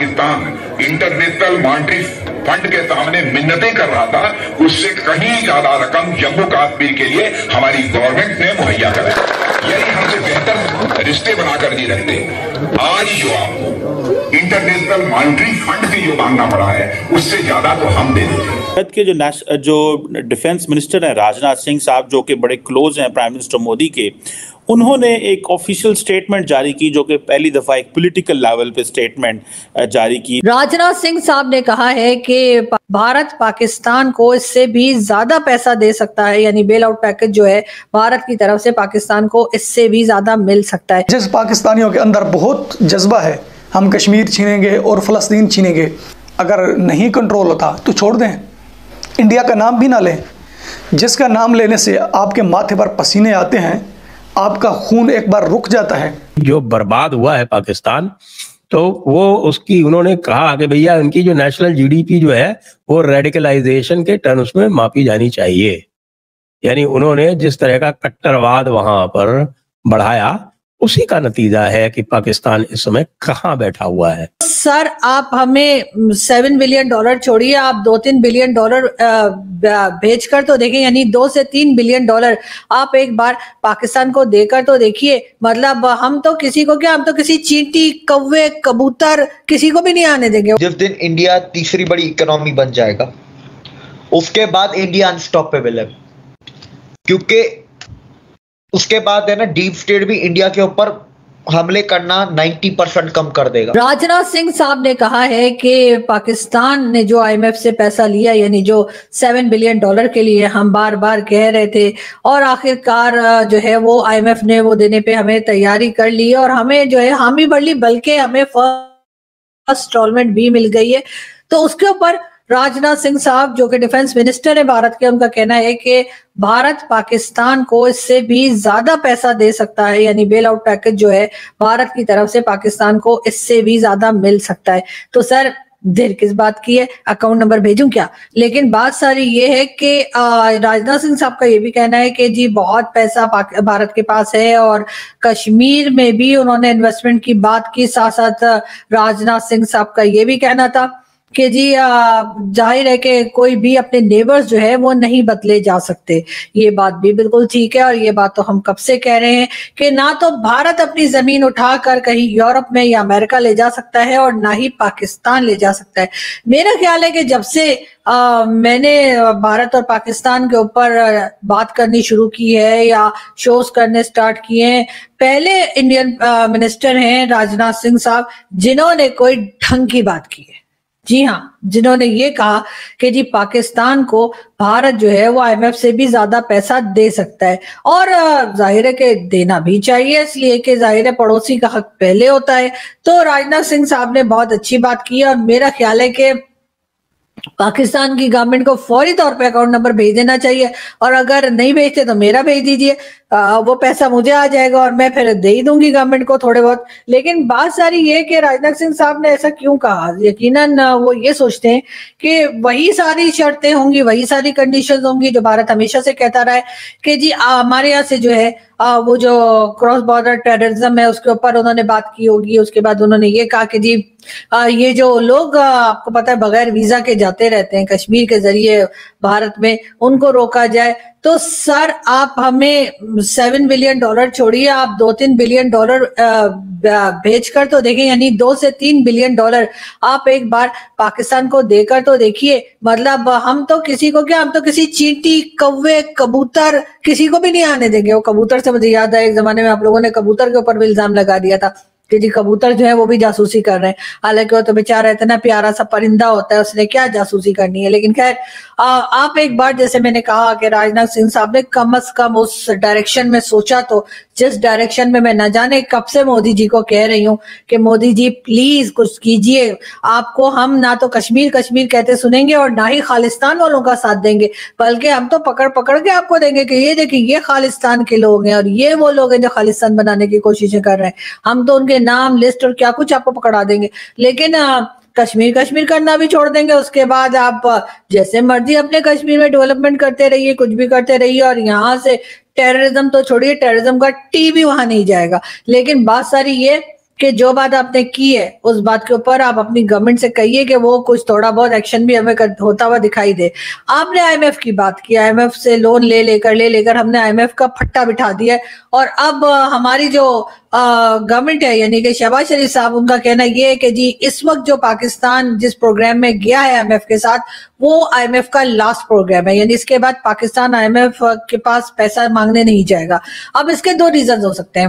Pakistan international monetary fund के सामने मिन्नतें कर रहा था, उससे कहीं ज्यादा रकम जम्मू कश्मीर के लिए हमारी गवर्नमेंट ने मुहैया कराई। यही हमसे बेहतर रिश्ते बनाकर नहीं रखते। आज जो आपको इंटरनेशनल मॉनेटरी फंड से जो मांगना पड़ा है, उससे ज्यादा तो हम दे देते हैं। के जो डिफेंस मिनिस्टर हैं राजनाथ सिंह साहब, जो कि बड़े क्लोज हैं प्राइम मिनिस्टर मोदी के, उन्होंने एक ऑफिशियल स्टेटमेंट जारी की, जो कि पहली दफा एक पॉलिटिकल लेवल पे स्टेटमेंट जारी की। राजनाथ सिंह साहब ने कहा है कि भारत पाकिस्तान को इससे भी ज्यादा पैसा दे सकता है, यानी बेल आउट पैकेज जो है भारत की तरफ से पाकिस्तान को इससे भी ज्यादा मिल सकता है। जिस पाकिस्तानियों के अंदर बहुत जज्बा है, हम कश्मीर छीनेंगे और फलस्तीन छीनेंगे, अगर नहीं कंट्रोल होता तो छोड़ दें, इंडिया का नाम भी ना लें। जिसका नाम लेने से आपके माथे पर पसीने आते हैं, आपका खून एक बार रुक जाता है। जो बर्बाद हुआ है पाकिस्तान, तो वो उसकी उन्होंने कहा कि भैया उनकी जो नेशनल जीडीपी जो है वो रेडिकलाइजेशन के टर्म्स में मापी जानी चाहिए। यानी उन्होंने जिस तरह का कट्टरवाद वहां पर बढ़ाया, उसी का नतीजा है कि पाकिस्तान इस समय कहाँ बैठा हुआ है। सर, आप हमें $7 बिलियन छोड़िए, आप $2-3 बिलियन भेज कर तो देखें, यानी $2 से $3 बिलियन आप एक बार पाकिस्तान को देकर तो देखिए। मतलब हम तो किसी को क्या, हम तो किसी चींटी, कौवे, कबूतर किसी को भी नहीं आने देंगे। जिस दिन इंडिया तीसरी बड़ी इकोनॉमी बन जाएगा, उसके बाद इंडिया अनस्टॉपेबल है, क्योंकि उसके बाद है ना डीप स्टेट भी इंडिया के ऊपर हमले करना 90% कम कर देगा। राजनाथ सिंह साहब ने कहा है कि पाकिस्तान ने जो IMF से पैसा लिया, यानी जो $7 बिलियन के लिए हम बार बार कह रहे थे, और आखिरकार जो है वो IMF ने वो देने पे हमें तैयारी कर ली और हमें जो है हामी बढ़ ली, बल्कि हमें फर्स्ट इंस्टॉलमेंट भी मिल गई है। तो उसके ऊपर राजनाथ सिंह साहब, जो कि डिफेंस मिनिस्टर है भारत के, उनका कहना है कि भारत पाकिस्तान को इससे भी ज्यादा पैसा दे सकता है, यानी बेल आउट पैकेज जो है भारत की तरफ से पाकिस्तान को इससे भी ज्यादा मिल सकता है। तो सर, देर किस बात की है, अकाउंट नंबर भेजूं क्या? लेकिन बात सारी ये है कि राजनाथ सिंह साहब का ये भी कहना है कि जी बहुत पैसा भारत के पास है, और कश्मीर में भी उन्होंने इन्वेस्टमेंट की बात की। साथ साथ राजनाथ सिंह साहब का ये भी कहना था कि जी जाहिर है कि कोई भी अपने नेबर्स जो है वो नहीं बदले जा सकते। ये बात भी बिल्कुल ठीक है, और ये बात तो हम कब से कह रहे हैं कि ना तो भारत अपनी जमीन उठाकर कहीं यूरोप में या अमेरिका ले जा सकता है, और ना ही पाकिस्तान ले जा सकता है। मेरा ख्याल है कि जब से मैंने भारत और पाकिस्तान के ऊपर बात करनी शुरू की है या शोज करने स्टार्ट किए हैं, पहले इंडियन मिनिस्टर हैं राजनाथ सिंह साहब जिन्होंने कोई ढंग की बात की है। जी हाँ, जिन्होंने ये कहा कि जी पाकिस्तान को भारत जो है वो IMF से भी ज्यादा पैसा दे सकता है, और जाहिर है कि देना भी चाहिए, इसलिए कि जाहिर है पड़ोसी का हक पहले होता है। तो राजनाथ सिंह साहब ने बहुत अच्छी बात की, और मेरा ख्याल है कि पाकिस्तान की गवर्नमेंट को फौरी तौर पे अकाउंट नंबर भेज देना चाहिए, और अगर नहीं भेजते तो मेरा भेज दीजिए, वो पैसा मुझे आ जाएगा और मैं फिर दे ही दूंगी गवर्नमेंट को थोड़े बहुत। लेकिन बात सारी ये कि राजनाथ सिंह साहब ने ऐसा क्यों कहा, यकीनन वो ये सोचते हैं कि वही सारी शर्तें होंगी, वही सारी कंडीशंस होंगी जो भारत हमेशा से कहता रहा है कि जी हमारे यहाँ से जो है वो जो क्रॉस बॉर्डर टेररिज्म है उसके ऊपर उन्होंने बात की होगी। उसके बाद उन्होंने ये कहा कि जी ये जो लोग आपको पता है बगैर वीजा के जाते रहते हैं कश्मीर के जरिए भारत में, उनको रोका जाए। तो सर, आप हमें $7 बिलियन छोड़िए, आप $2-3 बिलियन भेज कर तो देखें, यानी $2 से $3 बिलियन आप एक बार पाकिस्तान को देकर तो देखिए। मतलब हम तो किसी को क्या, हम तो किसी चींटी, कौवे, कबूतर किसी को भी नहीं आने देंगे। वो कबूतर से मुझे याद है, एक जमाने में आप लोगों ने कबूतर के ऊपर भी इल्जाम लगा दिया था कि जी कबूतर जो है वो भी जासूसी कर रहे हैं, हालांकि वो तो बेचारा इतना प्यारा सा परिंदा होता है, उसने क्या जासूसी करनी है। लेकिन खैर, आप एक बार, जैसे मैंने कहा कि राजनाथ सिंह साहब ने कम से कम उस डायरेक्शन में सोचा, तो जिस डायरेक्शन में मैं न जाने कब से मोदी जी को कह रही हूँ कि मोदी जी प्लीज कुछ कीजिए। आपको हम ना तो कश्मीर कश्मीर कहते सुनेंगे और ना ही खालिस्तान वालों का साथ देंगे, बल्कि हम तो पकड़ पकड़ के आपको देंगे कि ये देखिए ये खालिस्तान के लोग हैं और ये वो लोग हैं जो खालिस्तान बनाने की कोशिशें कर रहे हैं। हम तो उनके नाम, लिस्ट और क्या कुछ आपको पकड़ा देंगे। लेकिन कश्मीर कश्मीर करना भी छोड़ देंगे। उसके बाद आप जैसे मर्जी अपने कश्मीर में डेवलपमेंट करते रहिए, कुछ भी करते रहिए, और यहाँ से टेररिज्म तो छोड़िए, टेररिज्म का टी भी वहां नहीं जाएगा। लेकिन बात सारी ये کہ جو بات آپ نے کی ہے اس بات کے اوپر آپ اپنی گورنمنٹ سے کہیے کہ وہ کچھ تھوڑا بہت ایکشن بھی ہمیں ہوتا ہوا دکھائی دے. آپ نے آئی ایم ایف کی بات کی, آئی ایم ایف سے لون لے کر ہم نے آئی ایم ایف کا پھٹا بٹھا دیا ہے, اور اب ہماری جو گورنمنٹ ہے یعنی کہ شہباز شریف صاحب, ان کا کہنا یہ ہے کہ جی اس وقت جو پاکستان جس پروگرام میں گیا ہے آئی ایم ایف کے ساتھ, وہ آئی ایم ایف کا لاسٹ پروگرام ہے, یعنی اس کے بعد پاکستان آئی ایم ایف کے پاس پیسہ مانگنے نہیں جائے گا. اب اس کے 2 ریزنز ہو سکتے ہیں,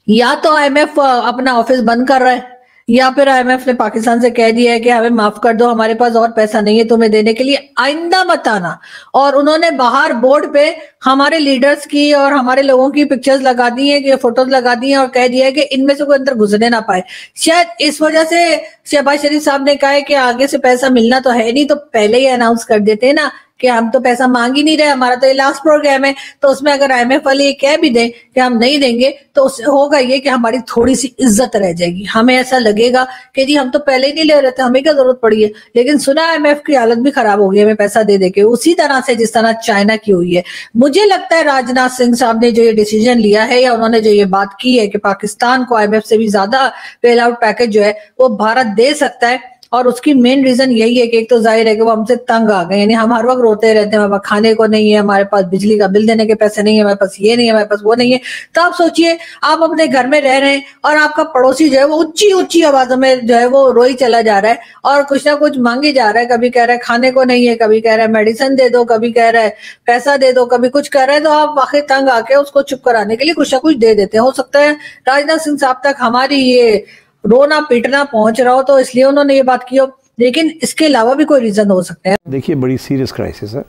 یا تو آئی ایم ایف اپنا آفس بند کر رہا ہے, یا پھر آئی ایم ایف نے پاکستان سے کہہ دیا ہے کہ ہمیں معاف کر دو, ہمارے پاس اور پیسہ نہیں ہے تمہیں دینے کے لیے, آئندہ مت آنا. اور انہوں نے باہر بورڈ پہ ہمارے لیڈرز کی اور ہمارے لوگوں کی پکچرز لگا دی ہیں, کہ فوٹوز لگا دی ہیں, اور کہہ دیا ہے کہ ان میں سے کوئی اندر گزرنے نہ پائے. شاید اس وجہ سے شہباز شریف صاحب نے کہا ہے کہ آگے سے پیسہ ملنا تو ہے نہیں, تو پہلے ہی اناؤنس کر دیتے ہیں نا کہ ہم تو پیسہ مانگ ہی نہیں رہے, ہمارا تو یہ لاسٹ پروگرام ہے. تو اس میں اگر آئی ایم ایف والے یہ کہہ بھی دیں کہ ہم نہیں دیں گے, تو اس سے ہوگا یہ کہ ہماری تھوڑی سی عزت رہ جائے گی, ہمیں ایسا لگے گا کہ جی ہم تو پہلے ہی نہیں لے رہے تھے, ہمیں کیا ضرورت پڑی ہے. لیکن سنا آئی ایم ایف کی حالت بھی خراب ہو گئی ہمیں پیسہ دے کے, اسی طرح سے جس طرح چائنا کی ہوئی ہے. مجھے لگتا ہے راجناتھ سنگھ صاحب نے جو یہ ڈیسیجن لیا ہے, یا انہوں نے جو یہ بات کی ہے کہ پاکستان کو آئی ایم ایف سے بھی زیادہ بیل آؤٹ پیکج جو ہے وہ بھارت دے سکتا ہے, اور اس کی مین ریزن یہی ہے کہ ایک تو ظاہر ہے کہ وہ ہم سے تنگ آ گئے, یعنی ہم ہر وقت روتے رہتے ہیں ہمارے پاس کھانے کو نہیں ہے, ہمارے پاس بجلی کا بل دینے کے پیسے نہیں ہے, ہمارے پاس یہ نہیں ہے, ہمارے پاس وہ نہیں ہے. تو آپ سوچئے آپ اپنے گھر میں رہ رہے ہیں اور آپ کا پڑوسی جو ہے وہ اونچی آوازوں میں جو ہے وہ روئی چلا جا رہا ہے اور کچھ نہ کچھ مانگی جا رہا ہے, کبھی کہہ رہا ہے کھانے کو نہیں ہے, کبھی کہہ رہا ہے میڈیسن دے دو, کبھی کہہ رہا ہے پیسہ دے دو, کبھی کچھ کہہ رہا ہے. تو آپ آخر تنگ آ کے اس کو چپ کرانے کے لیے کچھ نہ کچھ دے دیتے ہیں. ہو سکتا ہے راجناتھ سنگھ صاحب تک ہماری یہ رونا پیٹنا پہنچ رہا ہو تو اس لیے انہوں نے یہ بات کی ہو, لیکن اس کے علاوہ بھی کوئی ریزن ہو سکتا ہے. دیکھیے بڑی سیریس کرائسس ہے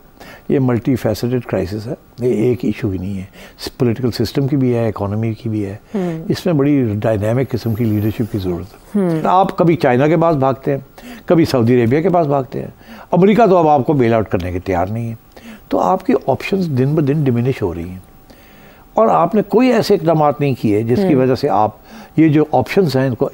یہ, ملٹی فیسٹڈ کرائسس ہے, یہ ایک ایشو ہی نہیں ہے, پولیٹیکل سسٹم کی بھی ہے, اکانومی کی بھی ہے, اس میں بڑی ڈائنامک قسم کی لیڈرشپ کی ضرورت ہے. آپ کبھی چائنا کے پاس بھاگتے ہیں, کبھی سعودی عربیہ کے پاس بھاگتے ہیں, امریکہ تو اب آپ کو بیل آؤٹ کرنے کے تیار نہیں ہے. تو آپ کی آپشنز دن بدن ڈیمینش ہو رہی ہیں, اور آپ نے کوئی ایسے اقدامات نہیں کیے جس کی وجہ سے آپ یہ جو آپشنز ہیں ان کو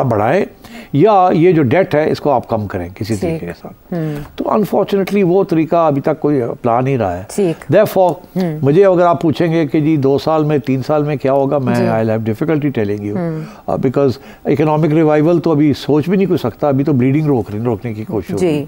بڑھائیں, یا یہ جو ڈیٹ ہے اس کو آپ کم کریں کسی طریقے کے ساتھ. تو انفارچونیٹلی وہ طریقہ ابھی تک کوئی اپنا نہیں رہا ہے. Therefore مجھے اگر آپ پوچھیں گے کہ جی 2 سال میں 3 سال میں کیا ہوگا, میں I'll have difficulty telling you because economic revival تو ابھی سوچ بھی نہیں کوئی سکتا, ابھی تو بلیڈنگ روکنے کی کوشش ہوگی.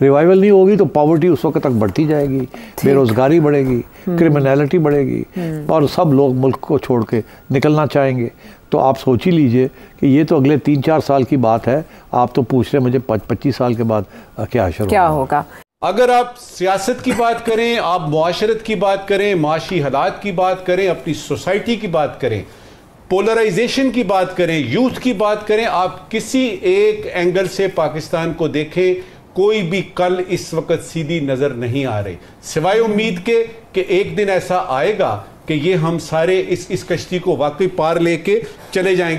ریوائول نہیں ہوگی تو پاورٹی اس وقت تک بڑھتی جائے گی, بے روزگاری بڑھے گی, کرمنالٹی بڑھے گی, اور سب لوگ ملک کو چھوڑ کے نکلنا چاہیں گے. تو آپ سوچ ہی لیجئے کہ یہ تو اگلے 3-4 سال کی بات ہے, آپ تو پوچھ رہے ہیں مجھے 25 سال کے بعد کیا ہوگا. اگر آپ سیاست کی بات کریں, آپ معاشرت کی بات کریں, معاشی حالات کی بات کریں, اپنی سوسائٹی کی بات کریں, پولرائزیشن کی بات کریں, یوتھ کی بات کریں, آپ کسی ایک اینگل سے پاکستان کو دیکھیں, کوئی بھی کل اس وقت سیدھی نظر نہیں آ رہی, سوائے امید کے کہ ایک دن ایسا آئے گا کہ یہ ہم سارے اس کشتی کو واقعی پار لے کے چلے جائیں گے.